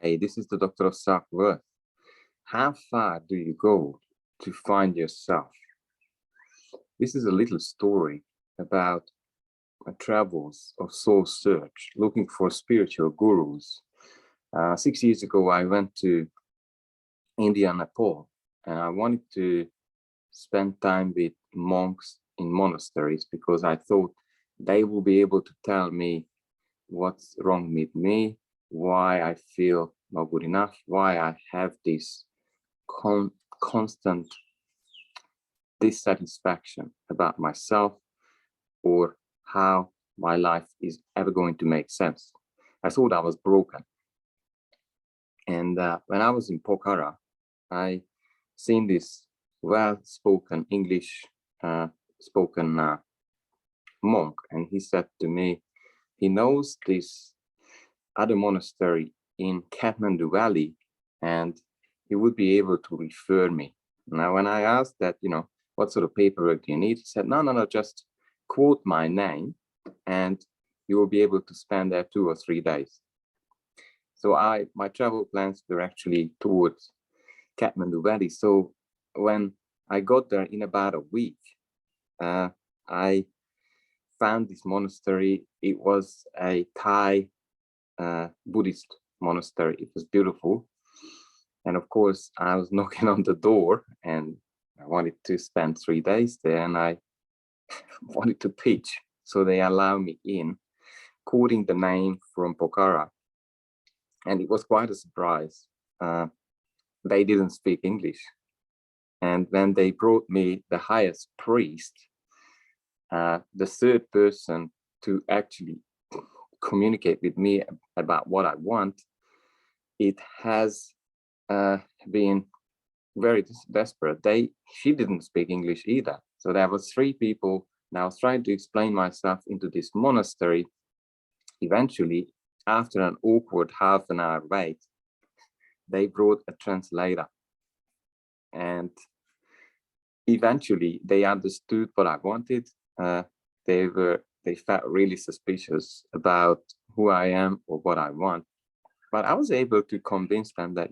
Hey, this is the Doctor of Self-Worth. How far do you go to find yourself? This is a little story about my travels of soul search, looking for spiritual gurus. 6 years ago, I went to India and Nepal, and I wanted to spend time with monks in monasteries because I thought they will be able to tell me what's wrong with me, why I feel not good enough, why I have this constant dissatisfaction about myself, or how my life is ever going to make sense. I thought I was broken. And when I was in Pokhara, I seen this well-spoken English spoken monk, and he said to me, he knows this other monastery in Kathmandu Valley, and he would be able to refer me. Now, when I asked that, what sort of paperwork do you need? He said, no, just quote my name, and you will be able to spend there 2 or 3 days. So my travel plans were actually towards Kathmandu Valley. So when I got there in about a week, I found this monastery. It was a Thai Buddhist monastery. It was beautiful. And of course, I was knocking on the door and I wanted to spend 3 days there, and I wanted to pitch. So they allowed me in, quoting the name from Pokhara. And it was quite a surprise. They didn't speak English. And when they brought me the highest priest, the third person to actually communicate with me about what I want, it has been very desperate. She didn't speak English either. So there was 3 people. Now I was trying to explain myself into this monastery. Eventually, after an awkward half an hour wait, they brought a translator. And eventually they understood what I wanted. They felt really suspicious about who I am or what I want. But I was able to convince them that,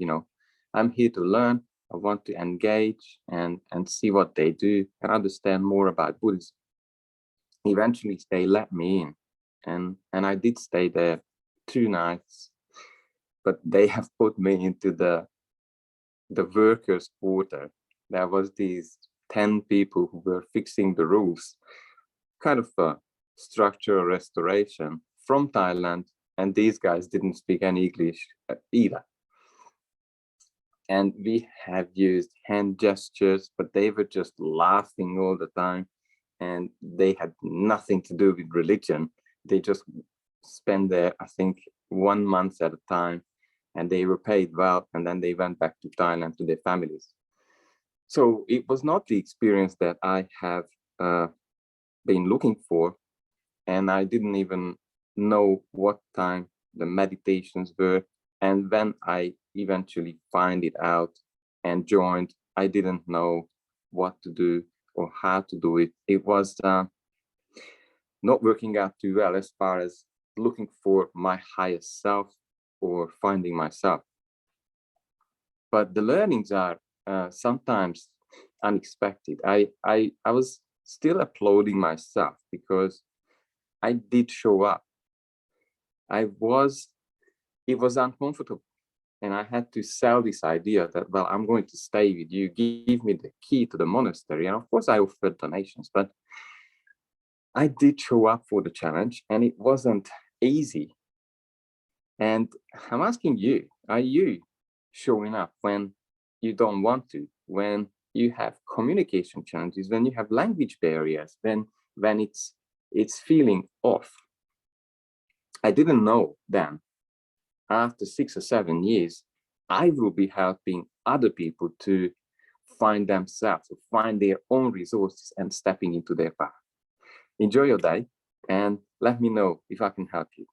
I'm here to learn. I want to engage and see what they do and understand more about Buddhism. Eventually, they let me in, and I did stay there 2 nights, but they have put me into the workers' quarter. There was these 10 people who were fixing the roofs, kind of a structural restoration from Thailand, and these guys didn't speak any English either. And we have used hand gestures, but they were just laughing all the time, and they had nothing to do with religion. They just spent there, I think, 1 month at a time, and they were paid well, and then they went back to Thailand to their families. So it was not the experience that I have been looking for, and I didn't even know what time the meditations were. And when I eventually find it out and joined, I didn't know what to do or how to do it. It was not working out too well as far as looking for my highest self or finding myself. But the learnings are sometimes unexpected. I was still applauding myself because I did show up. It was uncomfortable. And I had to sell this idea that, well, I'm going to stay with you, give me the key to the monastery. And of course I offered donations, but I did show up for the challenge, and it wasn't easy. And I'm asking you, are you showing up when you don't want to, when you have communication challenges, when you have language barriers, when it's feeling off? I didn't know then. After 6 or 7 years, I will be helping other people to find themselves, to find their own resources and stepping into their path. Enjoy your day and let me know if I can help you.